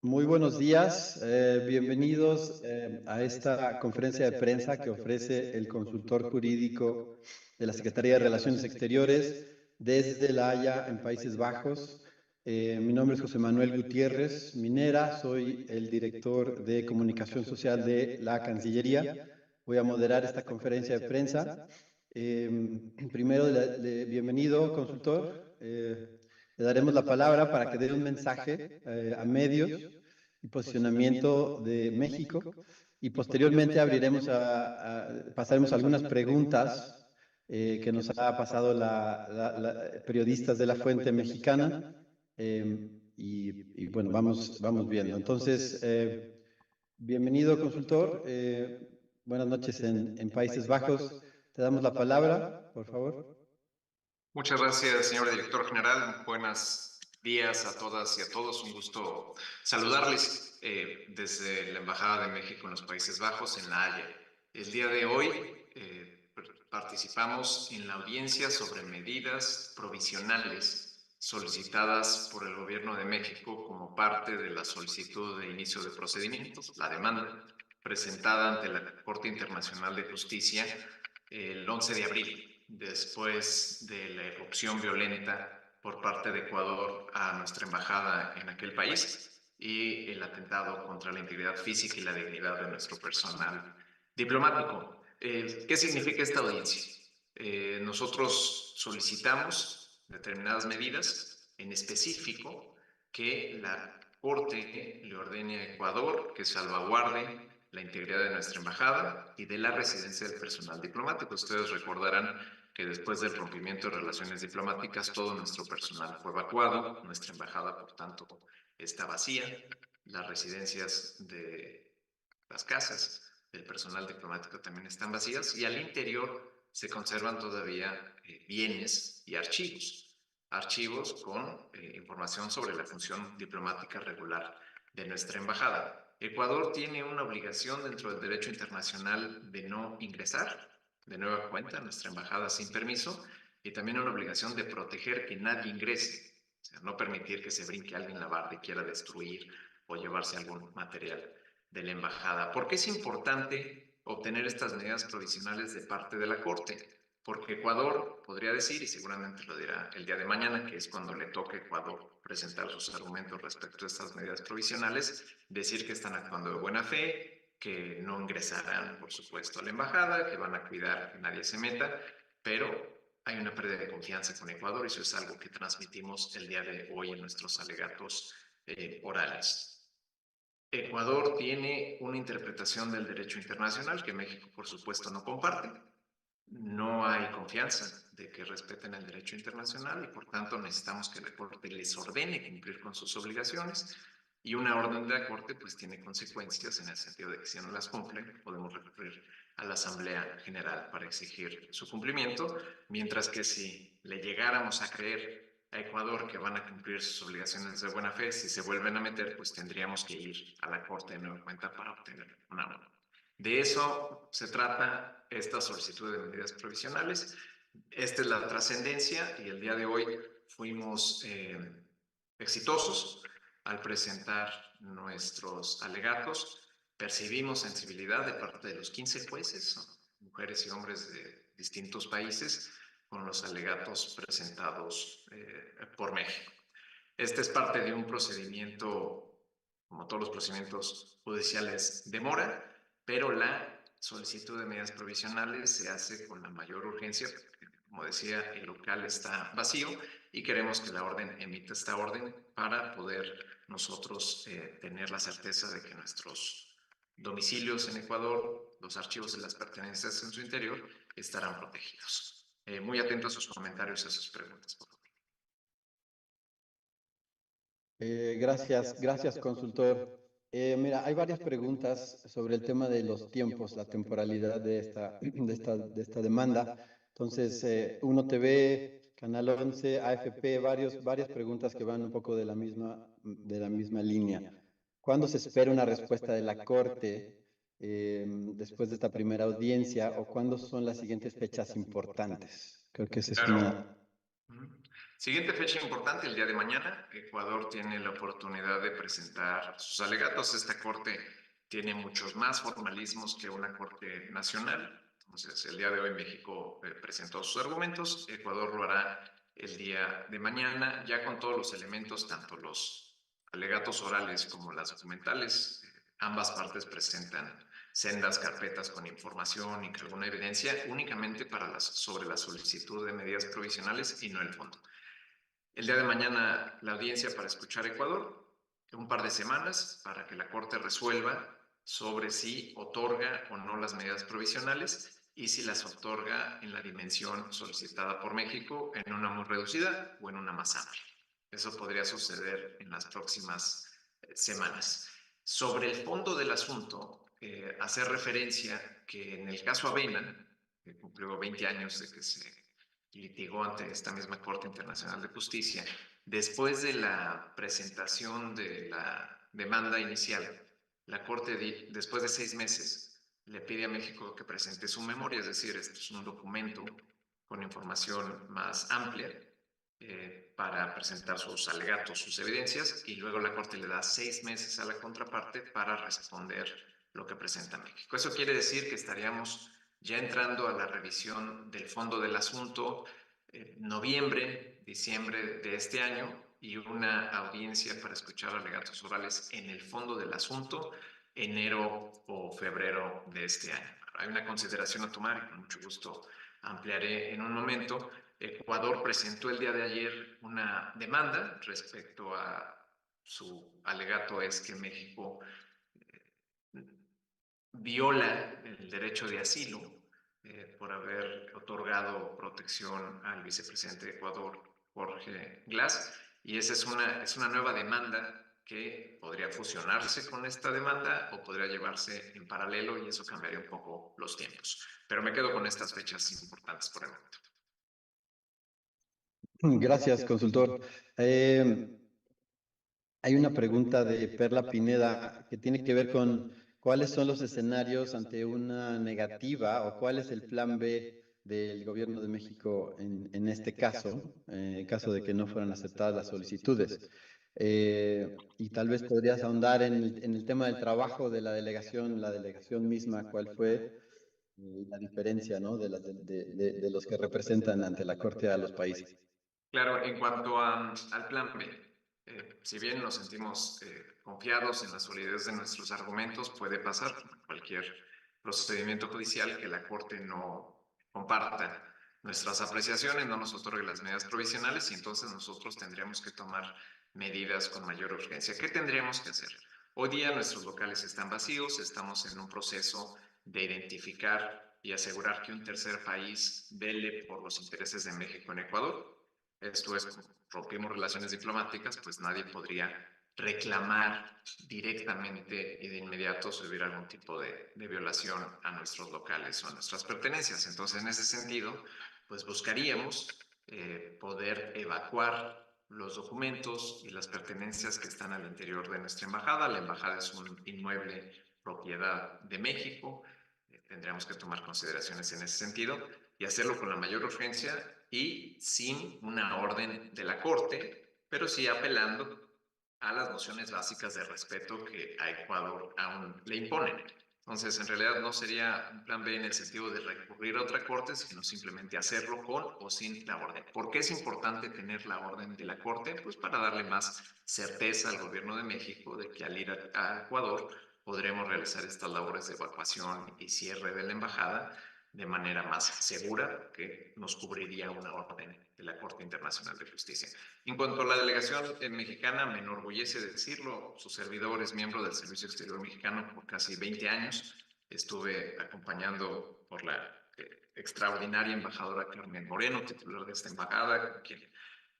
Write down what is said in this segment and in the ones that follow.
Muy buenos días, bienvenidos a esta conferencia de prensa que ofrece el consultor jurídico de la Secretaría de Relaciones Exteriores desde La Haya, en Países Bajos. Mi nombre es José Manuel Gutiérrez Minera, soy el director de Comunicación Social de la Cancillería. Voy a moderar esta conferencia de prensa. Primero, bienvenido, consultor. Le daremos la palabra para que dé un mensaje a medios y posicionamiento de México y posteriormente pasaremos algunas preguntas que nos ha pasado periodistas de la Fuente Mexicana y bueno, vamos viendo. Entonces, bienvenido consultor, buenas noches en Países Bajos. Te damos la palabra, por favor. Muchas gracias, señor director general. Buenos días a todas y a todos. Un gusto saludarles desde la Embajada de México en los Países Bajos, en La Haya. El día de hoy participamos en la audiencia sobre medidas provisionales solicitadas por el Gobierno de México como parte de la solicitud de inicio de procedimientos, la demanda, presentada ante la Corte Internacional de Justicia el 11 de abril. Después de la irrupción violenta por parte de Ecuador a nuestra embajada en aquel país y el atentado contra la integridad física y la dignidad de nuestro personal diplomático. ¿Qué significa esta audiencia? Nosotros solicitamos determinadas medidas, en específico que la Corte le ordene a Ecuador que salvaguarde la integridad de nuestra embajada y de la residencia del personal diplomático. Ustedes recordarán que después del rompimiento de relaciones diplomáticas todo nuestro personal fue evacuado, nuestra embajada por tanto está vacía, las residencias de las casas del personal diplomático también están vacías y al interior se conservan todavía bienes y archivos con información sobre la función diplomática regular de nuestra embajada. Ecuador tiene una obligación dentro del derecho internacional de no ingresar de nueva cuenta a nuestra embajada sin permiso y también una obligación de proteger que nadie ingrese, o sea, no permitir que se brinque alguien la barda y quiera destruir o llevarse algún material de la embajada. ¿Por qué es importante obtener estas medidas provisionales de parte de la Corte? Porque Ecuador podría decir, y seguramente lo dirá el día de mañana, que es cuando le toque a Ecuador presentar sus argumentos respecto a estas medidas provisionales, decir que están actuando de buena fe, que no ingresarán, por supuesto, a la embajada, que van a cuidar que nadie se meta, pero hay una pérdida de confianza con Ecuador y eso es algo que transmitimos el día de hoy en nuestros alegatos orales. Ecuador tiene una interpretación del derecho internacional que México, por supuesto, no comparte. No hay confianza de que respeten el derecho internacional y, por tanto, necesitamos que la Corte les ordene cumplir con sus obligaciones y una orden de la Corte pues tiene consecuencias en el sentido de que si no las cumplen podemos recurrir a la Asamblea General para exigir su cumplimiento, mientras que si le llegáramos a creer a Ecuador que van a cumplir sus obligaciones de buena fe, si se vuelven a meter, pues tendríamos que ir a la Corte de nueva cuenta para obtener una orden. De eso se trata esta solicitud de medidas provisionales. Esta es la trascendencia y el día de hoy fuimos exitosos al presentar nuestros alegatos. Percibimos sensibilidad de parte de los 15 jueces, mujeres y hombres de distintos países, con los alegatos presentados por México. Este es parte de un procedimiento, como todos los procedimientos judiciales, demora, pero la solicitud de medidas provisionales se hace con la mayor urgencia, porque, como decía, el local está vacío y queremos que la orden emita esta orden para poder nosotros tener la certeza de que nuestros domicilios en Ecuador, los archivos de las pertenencias en su interior, estarán protegidos. Muy atento a sus comentarios y a sus preguntas, por favor. Gracias, consultor. Mira, hay varias preguntas sobre el tema de los tiempos, la temporalidad de esta demanda. Entonces, Uno TV, Canal 11, AFP, varias preguntas que van un poco de la misma línea. ¿Cuándo se espera una respuesta de la Corte después de esta primera audiencia o cuándo son las siguientes fechas importantes? Creo que esa es una... Siguiente fecha importante, el día de mañana, Ecuador tiene la oportunidad de presentar sus alegatos. Esta corte tiene muchos más formalismos que una corte nacional. Entonces, el día de hoy México presentó sus argumentos, Ecuador lo hará el día de mañana, ya con todos los elementos, tanto los alegatos orales como las documentales. Ambas partes presentan sendas carpetas con información y alguna evidencia únicamente sobre la solicitud de medidas provisionales y no el fondo. El día de mañana la audiencia para escuchar Ecuador, un par de semanas para que la Corte resuelva sobre si otorga o no las medidas provisionales y si las otorga en la dimensión solicitada por México, en una muy reducida o en una más amplia. Eso podría suceder en las próximas semanas. Sobre el fondo del asunto, hacer referencia que en el caso Avena, que cumplió 20 años de que se litigó ante esta misma Corte Internacional de Justicia, después de la presentación de la demanda inicial, la Corte, después de 6 meses, le pide a México que presente su memoria, es decir, esto es un documento con información más amplia para presentar sus alegatos, sus evidencias, y luego la Corte le da 6 meses a la contraparte para responder lo que presenta México. Eso quiere decir que estaríamos ya entrando a la revisión del fondo del asunto, noviembre, diciembre de este año, y una audiencia para escuchar alegatos orales en el fondo del asunto, enero o febrero de este año. Hay una consideración a tomar y con mucho gusto ampliaré en un momento. Ecuador presentó el día de ayer una demanda respecto a su alegato es que México viola el derecho de asilo por haber otorgado protección al vicepresidente de Ecuador, Jorge Glass, y esa es una nueva demanda que podría fusionarse con esta demanda o podría llevarse en paralelo y eso cambiaría un poco los tiempos. Pero me quedo con estas fechas importantes por el momento. Gracias, consultor. Hay una pregunta de Perla Pineda que tiene que ver con cuáles son los escenarios ante una negativa o cuál es el plan B del gobierno de México en este caso, en caso de que no fueran aceptadas las solicitudes. Y tal vez podrías ahondar en el tema del trabajo de la delegación misma, cuál fue la diferencia, ¿no? de los que representan ante la Corte a los países. Claro, en cuanto al plan B, si bien nos sentimos confiados en la solidez de nuestros argumentos, puede pasar como en cualquier procedimiento judicial que la Corte no comparta nuestras apreciaciones, no nos otorgue las medidas provisionales y entonces nosotros tendríamos que tomar medidas con mayor urgencia. ¿Qué tendríamos que hacer? Hoy día nuestros locales están vacíos, estamos en un proceso de identificar y asegurar que un tercer país vele por los intereses de México en Ecuador. Esto es, rompimos relaciones diplomáticas, pues nadie podría reclamar directamente y de inmediato si hubiera algún tipo de violación a nuestros locales o a nuestras pertenencias. Entonces, en ese sentido, pues buscaríamos poder evacuar los documentos y las pertenencias que están al interior de nuestra embajada. La embajada es un inmueble propiedad de México. Tendríamos que tomar consideraciones en ese sentido y hacerlo con la mayor urgencia y sin una orden de la Corte, pero sí apelando a las nociones básicas de respeto que a Ecuador aún le imponen. Entonces, en realidad no sería un plan B en el sentido de recurrir a otra Corte, sino simplemente hacerlo con o sin la orden. ¿Por qué es importante tener la orden de la Corte? Pues para darle más certeza al gobierno de México de que al ir a Ecuador podremos realizar estas labores de evacuación y cierre de la embajada de manera más segura, que nos cubriría una orden de la Corte Internacional de Justicia. En cuanto a la delegación mexicana, me enorgullece decirlo, su servidor es miembro del Servicio Exterior Mexicano por casi 20 años, estuve acompañando por la extraordinaria embajadora Carmen Moreno, titular de esta embajada, quien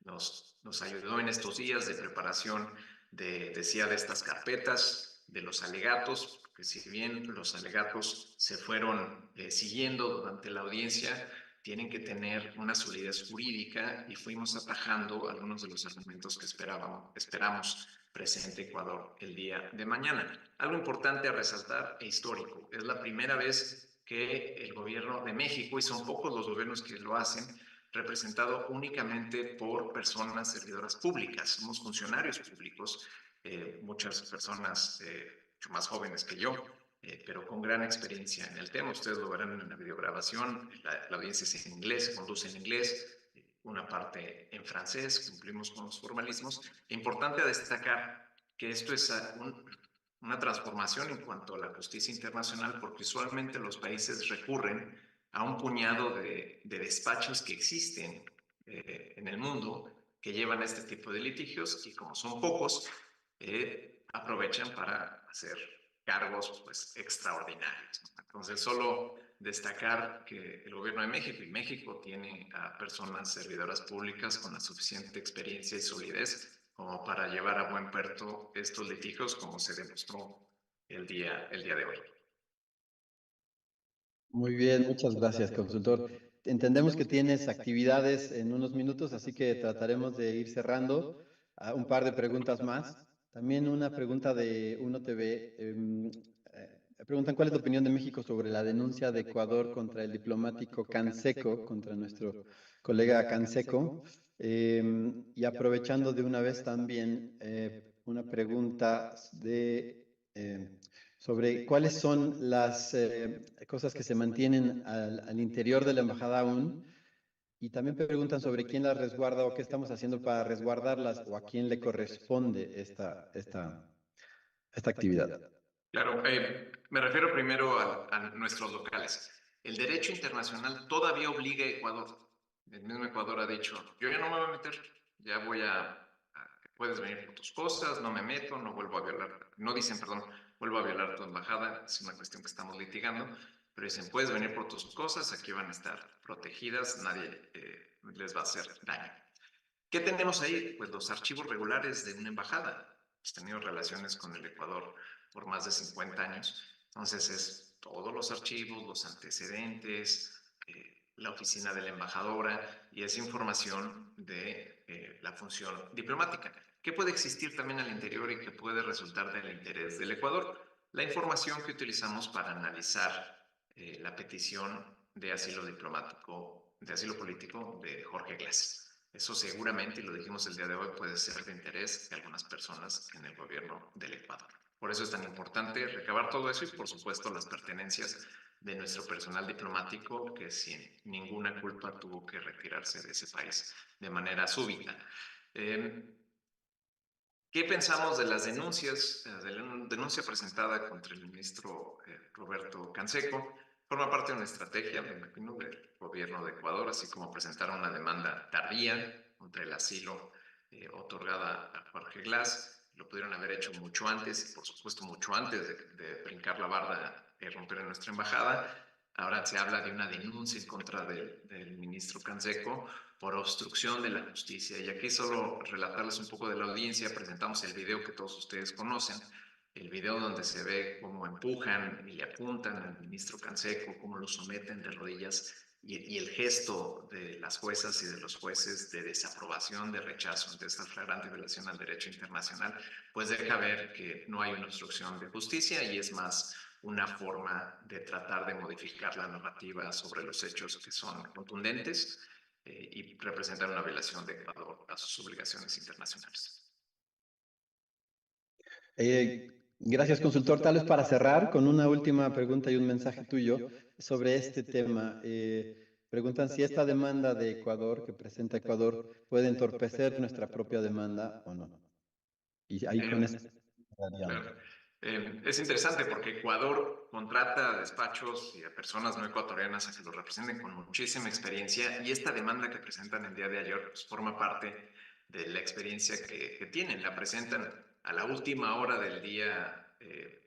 nos ayudó en estos días de preparación de estas carpetas, de los alegatos, que si bien los alegatos se fueron siguiendo durante la audiencia, tienen que tener una solidez jurídica y fuimos atajando algunos de los argumentos que esperamos presente Ecuador el día de mañana. Algo importante a resaltar e histórico, es la primera vez que el gobierno de México, y son pocos los gobiernos que lo hacen, representado únicamente por personas servidoras públicas. Somos funcionarios públicos, muchas personas mucho más jóvenes que yo, pero con gran experiencia en el tema. Ustedes lo verán en la videograbación, la audiencia es en inglés, conduce en inglés, una parte en francés, cumplimos con los formalismos. Importante destacar que esto es una transformación en cuanto a la justicia internacional, porque usualmente los países recurren a un puñado de despachos que existen en el mundo que llevan este tipo de litigios, y como son pocos, aprovechan para hacer cargos pues extraordinarios, ¿no? Entonces, solo destacar que el gobierno de México, y México tiene a personas servidoras públicas con la suficiente experiencia y solidez como para llevar a buen puerto estos litigios, como se demostró el día de hoy. Muy bien, muchas gracias, consultor. Entendemos que tienes actividades en unos minutos, así que trataremos de ir cerrando. Un par de preguntas más. También una pregunta de Uno TV. Preguntan cuál es la opinión de México sobre la denuncia de Ecuador contra el diplomático Canseco, contra nuestro colega Canseco. Y aprovechando de una vez también una pregunta sobre cuáles son las cosas que se mantienen al interior de la embajada aún, y también preguntan sobre quién las resguarda o qué estamos haciendo para resguardarlas o a quién le corresponde esta actividad. Claro, me refiero primero a nuestros locales. El derecho internacional todavía obliga a Ecuador. El mismo Ecuador ha dicho, yo ya no me voy a meter, ya puedes venir por tus cosas, no me meto, no vuelvo a violar, no dicen, perdón, vuelvo a violar tu embajada, es una cuestión que estamos litigando, pero dicen, puedes venir por tus cosas, aquí van a estar protegidas, nadie les va a hacer daño. ¿Qué tenemos ahí? Pues los archivos regulares de una embajada. Hemos tenido relaciones con el Ecuador por más de 50 años. Entonces es todos los archivos, los antecedentes, la oficina de la embajadora, y es información de la función diplomática. ¿Qué puede existir también al interior y que puede resultar del interés del Ecuador? La información que utilizamos para analizar la petición de asilo diplomático, de asilo político de Jorge Glass. Eso seguramente, y lo dijimos el día de hoy, puede ser de interés de algunas personas en el gobierno del Ecuador. Por eso es tan importante recabar todo eso y, por supuesto, las pertenencias de nuestro personal diplomático, que sin ninguna culpa tuvo que retirarse de ese país de manera súbita. ¿Qué pensamos de las denuncias, de la denuncia presentada contra el ministro Roberto Canseco? Forma parte de una estrategia, me imagino, del gobierno de Ecuador, así como presentar una demanda tardía contra el asilo otorgada a Jorge Glass. Lo pudieron haber hecho mucho antes, y por supuesto mucho antes de brincar la barda y romper en nuestra embajada. Ahora se habla de una denuncia en contra del ministro Canseco por obstrucción de la justicia. Y aquí solo relatarles un poco de la audiencia. Presentamos el video que todos ustedes conocen, el video donde se ve cómo empujan y le apuntan al ministro Canseco, cómo lo someten de rodillas, y el gesto de las juezas y de los jueces de desaprobación, de rechazo ante esta flagrante violación al derecho internacional, pues deja ver que no hay una obstrucción de justicia, y es más una forma de tratar de modificar la narrativa sobre los hechos que son contundentes y representar una violación de Ecuador a sus obligaciones internacionales. Gracias, consultor. Tal vez para cerrar con una última pregunta y un mensaje tuyo sobre este tema. Preguntan si esta demanda de Ecuador, que presenta Ecuador, puede entorpecer nuestra propia demanda o no. Y ahí con eso. Claro. Es interesante porque Ecuador contrata a despachos y a personas no ecuatorianas a que lo representen con muchísima experiencia, y esta demanda que presentan el día de ayer pues, forma parte de la experiencia que tienen. La presentan a la última hora del día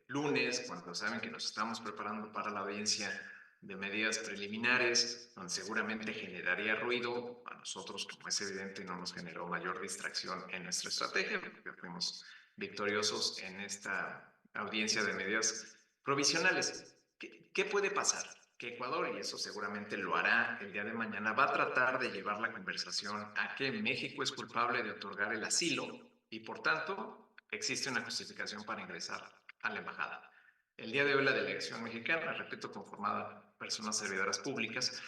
lunes, cuando saben que nos estamos preparando para la audiencia de medidas preliminares, donde seguramente generaría ruido. A nosotros, como es evidente, no nos generó mayor distracción en nuestra estrategia, porque fuimos victoriosos en esta audiencia de medidas provisionales. ¿Qué puede pasar? Que Ecuador, y eso seguramente lo hará el día de mañana, va a tratar de llevar la conversación a que México es culpable de otorgar el asilo y, por tanto, existe una justificación para ingresar a la embajada. El día de hoy la delegación mexicana, repito, conformada por personas servidoras públicas,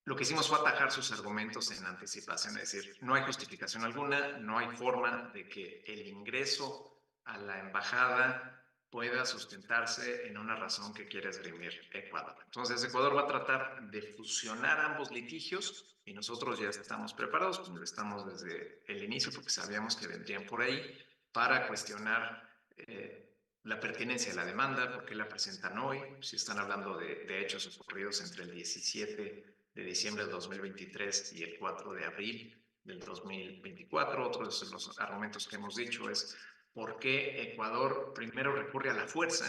Lo que hicimos fue atajar sus argumentos en anticipación, es decir, no hay justificación alguna, no hay forma de que el ingreso a la embajada pueda sustentarse en una razón que quiere esgrimir Ecuador. Entonces, Ecuador va a tratar de fusionar ambos litigios y nosotros ya estamos preparados, como lo estamos desde el inicio, porque sabíamos que vendrían por ahí, para cuestionar la pertinencia de la demanda, por qué la presentan hoy, si están hablando de hechos ocurridos entre el 17 de diciembre del 2023 y el 4 de abril del 2024. Otro de los argumentos que hemos dicho es por qué Ecuador primero recurre a la fuerza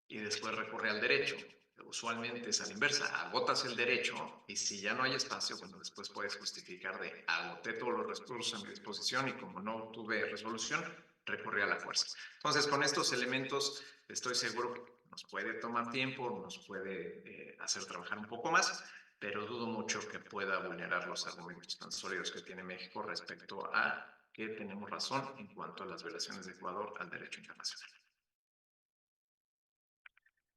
y después recurre al derecho. Usualmente es a la inversa, agotas el derecho y si ya no hay espacio, bueno, después puedes justificar de agoté todos los recursos a mi disposición y como no tuve resolución, recurrí a la fuerza. Entonces, con estos elementos estoy seguro que nos puede tomar tiempo, nos puede hacer trabajar un poco más, pero dudo mucho que pueda vulnerar los argumentos tan sólidos que tiene México respecto a que tenemos razón en cuanto a las violaciones de Ecuador al derecho internacional.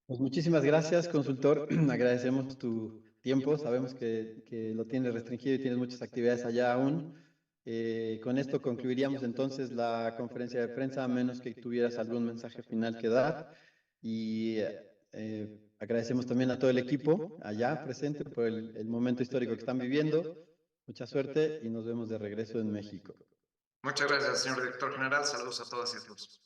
Pues muchísimas gracias, consultor. Agradecemos tu tiempo. Sabemos que lo tienes restringido y tienes muchas actividades allá aún. Con esto concluiríamos entonces la conferencia de prensa, a menos que tuvieras algún mensaje final que dar. Y agradecemos también a todo el equipo allá presente por el momento histórico que están viviendo. Mucha suerte y nos vemos de regreso en México. Muchas gracias, señor director general. Saludos a todas y a todos.